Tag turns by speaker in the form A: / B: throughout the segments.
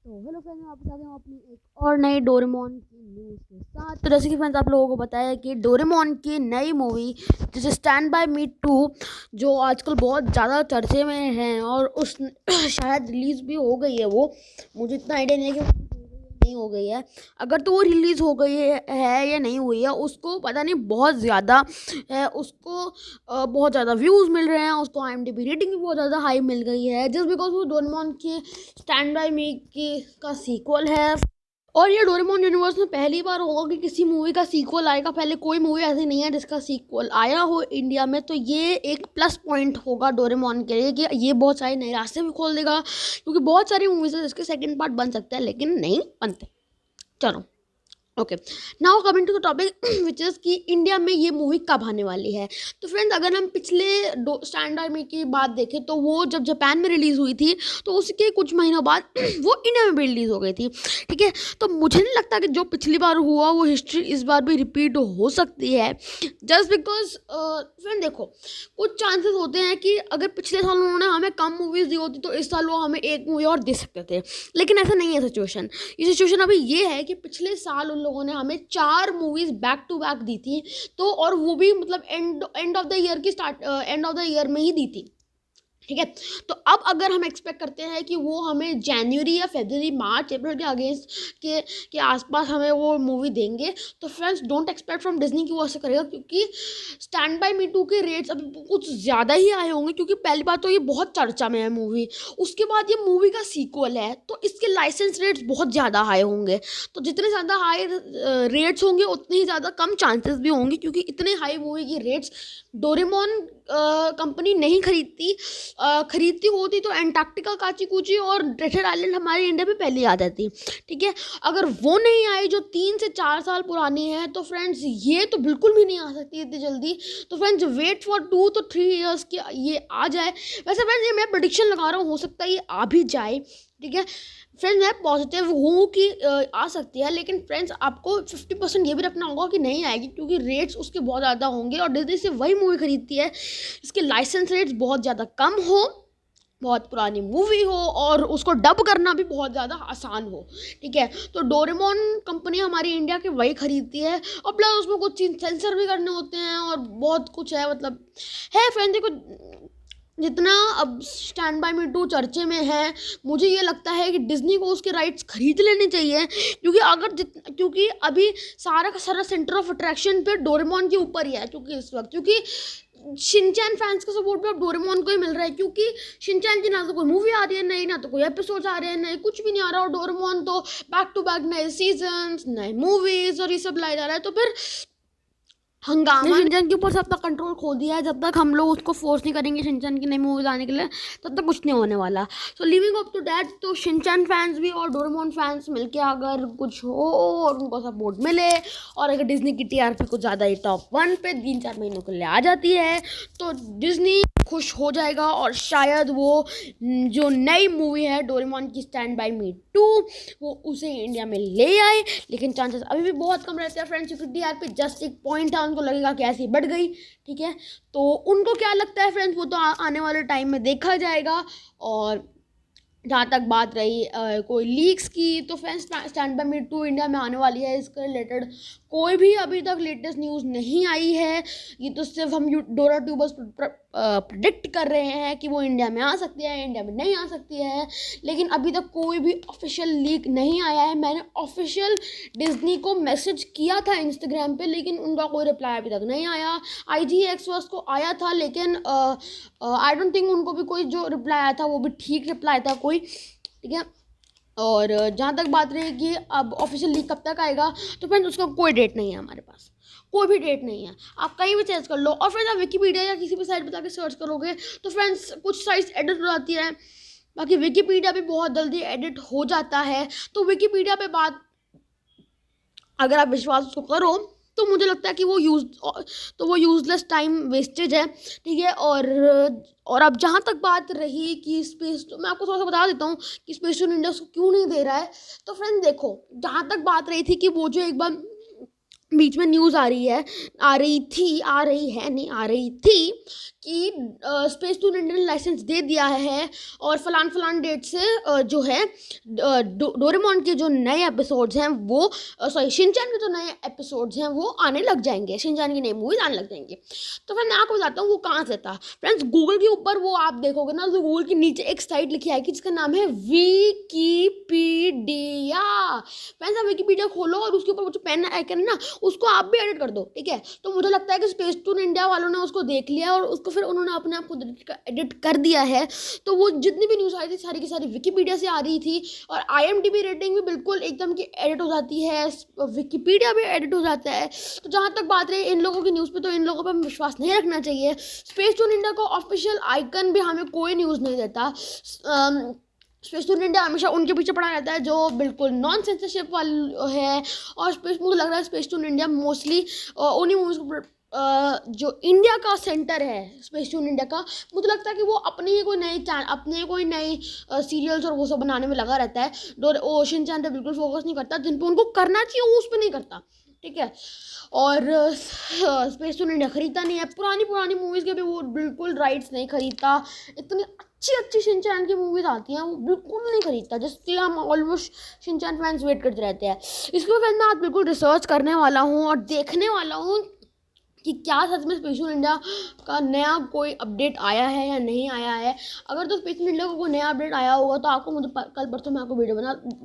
A: तो hello friends, मैं वापस आ गया हूँ अपनी एक और नई डोरेमोन की न्यूज़ के साथ। तो जैसे कि फ्रेंड्स आप लोगों को बताया कि डोरेमोन की नई मूवी जैसे स्टैंड बाय मी 2 जो आजकल बहुत ज़्यादा चर्चे में है और उस शायद रिलीज़ भी हो गई है। वो मुझे इतना आइडिया नहीं है कि नहीं हो गई है। अगर तो वो रिलीज़ हो गई है या नहीं हुई है उसको पता नहीं, बहुत ज़्यादा है उसको बहुत ज़्यादा व्यूज़ मिल रहे हैं, उसको IMDb रेटिंग भी बहुत ज़्यादा हाई मिल गई है जस्ट बिकॉज वो डोरेमोन की स्टैंड बाय मी की का सीक्वल है। और ये डोरेमोन यूनिवर्स में पहली बार होगा कि किसी मूवी का सीक्वल आएगा। पहले कोई मूवी ऐसी नहीं है जिसका सीक्वल आया हो इंडिया में, तो ये एक प्लस पॉइंट होगा डोरेमोन के लिए कि ये बहुत सारे नए रास्ते भी खोल देगा, क्योंकि बहुत सारी मूवीज है जिसके सेकंड पार्ट बन सकते हैं लेकिन नहीं बनते। चलो, okay, now coming to the topic which is कि इंडिया में ये मूवी कब आने वाली है। तो फ्रेंड्स, अगर हम पिछले स्टैंड बाय मी की बात देखें तो वो जब जापान में रिलीज़ हुई थी तो उसके कुछ महीनों बाद वो इंडिया में भी रिलीज़ हो गई थी। ठीक है, तो मुझे नहीं लगता कि जो पिछली बार हुआ वो हिस्ट्री इस बार भी रिपीट हो सकती है, जस्ट बिकॉज फ्रेंड देखो, कुछ चांसेस होते हैं कि अगर पिछले साल उन्होंने हमें कम मूवीज़ दी होती तो इस साल वो हमें एक मूवी और दे सकते थे, लेकिन ऐसा नहीं है सिचुएशन। ये सिचुएशन अभी ये है कि पिछले साल उन लोगों ने हमें 4 movies back to back the थी, तो और वो भी मतलब एंड ऑफ द ईयर की एंड ऑफ द ईयर में ही दी थी। ठीक है, तो अब अगर हम एक्सपेक्ट करते हैं कि वो हमें जनवरी या फरवरी मार्च अप्रैल के अगेंस्ट के आसपास हमें वो मूवी देंगे, तो friends don't expect from Disney कि वो ऐसा करेगा, क्योंकि स्टैंड बाय मी 2 के रेट्स अभी कुछ ज़्यादा ही आए होंगे, क्योंकि पहली बात तो ये बहुत चर्चा में है मूवी, उसके बाद ये मूवी का सीक्वल है तो इसके लाइसेंस रेट्स बहुत ज़्यादा हाई होंगे। तो जितने ज़्यादा हाई रेट्स होंगे उतने ही ज़्यादा कम चांसेस भी होंगे, क्योंकि इतने हाई मूवी की रेट्स डोरेमोन कंपनी नहीं खरीदती। खरीदती होती तो एंटार्क्टिका, काची कुची और ट्रेजर आइलैंड हमारे इंडिया में पहले आ जाती। ठीक है, अगर वो नहीं आई जो 3 से 4 साल पुरानी है, तो फ्रेंड्स ये तो बिल्कुल भी नहीं आ सकती इतनी जल्दी। तो फ्रेंड्स वेट फॉर 2 तो 3 ईयर्स की ये आ जाए। वैसे फ्रेंड्स ये मैं प्रेडिक्शन लगा रहा हूँ, हो सकता है ये आ भी जाए। ठीक है फ्रेंड्स, मैं पॉजिटिव हूँ कि आ सकती है, लेकिन फ्रेंड्स आपको 50% ये भी रखना होगा कि नहीं आएगी, क्योंकि रेट्स उसके बहुत ज़्यादा होंगे और डिज्नी से वही मूवी खरीदती है इसके लाइसेंस रेट्स बहुत ज़्यादा कम हो, बहुत पुरानी मूवी हो और उसको डब करना भी बहुत ज़्यादा आसान हो। ठीक है, तो डोरेमोन कंपनी हमारी इंडिया के वही खरीदती है, और प्लस उसमें कुछ चीज़ सेंसर भी करने होते हैं और बहुत कुछ है, मतलब है फ्रेंड। देखो, जितना अब स्टैंड बाय मी 2 चर्चे में है, मुझे ये लगता है कि डिज्नी को उसके राइट्स खरीद लेने चाहिए, क्योंकि अभी सारा का सारा सेंटर ऑफ अट्रैक्शन पे डोरेमोन के ऊपर ही है, क्योंकि इस वक्त क्योंकि शिनचैन फैंस का सपोर्ट भी अब डोरेमोन को ही मिल रहा है, क्योंकि शिनचैन की ना तो कोई मूवी आ रही है नई, ना तो कोई एपिसोड आ रहे हैं नए, कुछ भी नहीं आ रहा, और डोरेमोन तो बैक टू बैक नए सीजन्स, नए मूवीज और ये सब लाया जा रहा है। तो फिर हंगामा शिनचैन के ऊपर से अपना कंट्रोल खो दिया है। जब तक हम लोग उसको फोर्स नहीं करेंगे शिनचैन की नई मूवीज आने के लिए, तब तक कुछ नहीं होने वाला। सो लिविंग अप टू दैट, तो शिनचैन फैंस भी और डोरेमोन फैंस मिलके अगर कुछ हो और उनको सपोर्ट मिले, और अगर डिज्नी की TRP को ज़्यादा ही टॉप 1 पे 3-4 महीनों के लिए आ जाती है, तो डिज्नी खुश हो जाएगा और शायद वो जो नई मूवी है डोरेमोन की स्टैंड बाय मी 2 वो उसे इंडिया में ले आए। लेकिन चांसेस अभी भी बहुत कम रहते हैं फ्रेंड्स, क्योंकि TRP जस्ट एक पॉइंट है, उनको लगेगा कि ऐसी बढ़ गई। ठीक है, तो उनको क्या लगता है फ्रेंड्स, वो तो आने वाले टाइम में देखा जाएगा। और जहाँ तक बात रही कोई लीक्स की, तो friends stand by me 2 India में आने वाली है, इसके रिलेटेड कोई भी अभी तक लेटेस्ट न्यूज़ नहीं आई है। ये तो सिर्फ हम डोरा ट्यूबर्स प्रिडिक्ट कर रहे हैं कि वो इंडिया में आ सकती है, इंडिया में नहीं आ सकती है, लेकिन अभी तक कोई भी ऑफिशियल लीक नहीं आया है। मैंने ऑफिशियल डिज्नी को मैसेज किया था इंस्टाग्राम पे, लेकिन उनका कोई रिप्लाई अभी तक नहीं आया। IGXverse को आया था, लेकिन आई डोंट थिंक उनको भी कोई जो रिप्लाई आया था वो भी ठीक रिप्लाई था कोई। ठीक है, और जहाँ तक बात रही कि अब ऑफिशियल लीक कब तक आएगा, तो फ्रेंड्स उसका कोई डेट नहीं है हमारे पास, कोई भी डेट नहीं है। आप कहीं भी सर्च कर लो, और फ्रेंड्स आप विकीपीडिया या किसी भी साइट पर जाकर सर्च करोगे तो फ्रेंड्स कुछ साइट्स एडिट हो जाती है, बाकी विकीपीडिया भी बहुत जल्दी एडिट हो जाता है। तो विकीपीडिया पे बात अगर आप विश्वास उसको करो, तो मुझे लगता है कि वो यूज़लेस टाइम वेस्टेज है। ठीक है, और अब जहाँ तक बात रही कि स्पेस, तो मैं आपको थोड़ा सा बता देता हूँ कि स्पेस टून इंडिया उसको क्यों नहीं दे रहा है। तो फ्रेंड्स देखो, जहाँ तक बात रही थी कि वो जो एक बार बीच में न्यूज़ आ रही है, आ रही है नहीं आ रही थी कि स्पेस टून इंडिया ने लाइसेंस दे दिया है और फलान डेट से जो है डोरेमोन के जो नए एपिसोड्स हैं वो सॉरी शिनचैन के जो नए एपिसोड्स हैं वो आने लग जाएंगे, शिनचैन की नई मूवीज आने लग जाएंगी। तो फिर मैं आपको बताता हूँ वो कहाँ से था फ्रेंड्स। गूगल के ऊपर वो आप देखोगे ना, तो गूगल के नीचे एक साइट लिखी आएगी जिसका नाम है विकीपीडिया। फ्रेंड्स आप विकीपीडिया खोलो और उसके ऊपर वो जो पेन आइकन है ना उसको आप भी एडिट कर दो, ठीक है। तो मुझे लगता है कि स्पेस टून इंडिया वालों ने उसको देख लिया और उसको फिर उन्होंने अपने आप को एडिट कर दिया है। तो वो जितनी भी न्यूज़ आई थी सारी की सारी विकीपीडिया से आ रही थी और IMDb रेटिंग भी बिल्कुल एकदम की एडिट हो जाती है, विकीपीडिया भी एडिट हो जाता है। तो जहाँ तक बात रही इन लोगों की न्यूज़ पे, तो इन लोगों पर विश्वास नहीं रखना चाहिए। स्पेस टून इंडिया को ऑफिशियल आइकन भी हमें कोई न्यूज़ नहीं देता। स्पेस टून इंडिया हमेशा उनके पीछे पड़ा रहता है जो बिल्कुल नॉन सेंसरशिप वाले है। और मुझे लग रहा है स्पेस टून इंडिया मोस्टली उन्हीं मूवीज़ को जो इंडिया का सेंटर है स्पेस टून इंडिया का, मुझे लगता है कि वो अपने कोई नई सीरियल्स और वो सब बनाने में लगा रहता है। शिनचैन पे बिल्कुल फोकस नहीं करता, जिन पे उनको करना चाहिए वो उस पर नहीं करता, ठीक है। और स्पेस टून इंडिया खरीदता नहीं है, पुरानी मूवीज़ के भी वो बिल्कुल राइट्स नहीं खरीदता। इतनी अच्छी शिनचैन की मूवीज़ आती हैं वो बिल्कुल नहीं खरीदता, जिससे हम ऑलमोस्ट शिनचैन फैंस वेट करते रहते हैं। इसके बाद मैं आज बिल्कुल रिसर्च करने वाला हूँ और देखने वाला हूँ कि क्या सच में स्पेस टून इंडिया का नया कोई अपडेट आया है या नहीं आया है। अगर तो स्पेस टून इंडिया का कोई नया अपडेट आया होगा तो आपको मुझे कल परसों मैं आपको वीडियो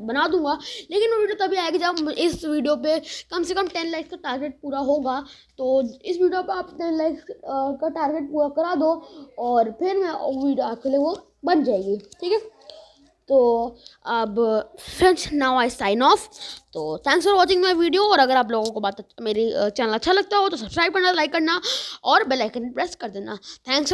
A: बना दूंगा। लेकिन वो वीडियो तभी आएगी जब इस वीडियो पे कम से कम 10 लाइक्स का टारगेट पूरा होगा। तो इस वीडियो पर आप 10 लाइक्स का टारगेट पूरा करा दो और फिर मैं वीडियो आपके लिए वो बन जाएगी, ठीक है। तो अब friends now I sign off. तो thanks for watching my video. और अगर आप लोगों को मेरी चैनल अच्छा लगता हो तो सब्सक्राइब करना, लाइक करना और बेल आइकन प्रेस कर देना। थैंक्स।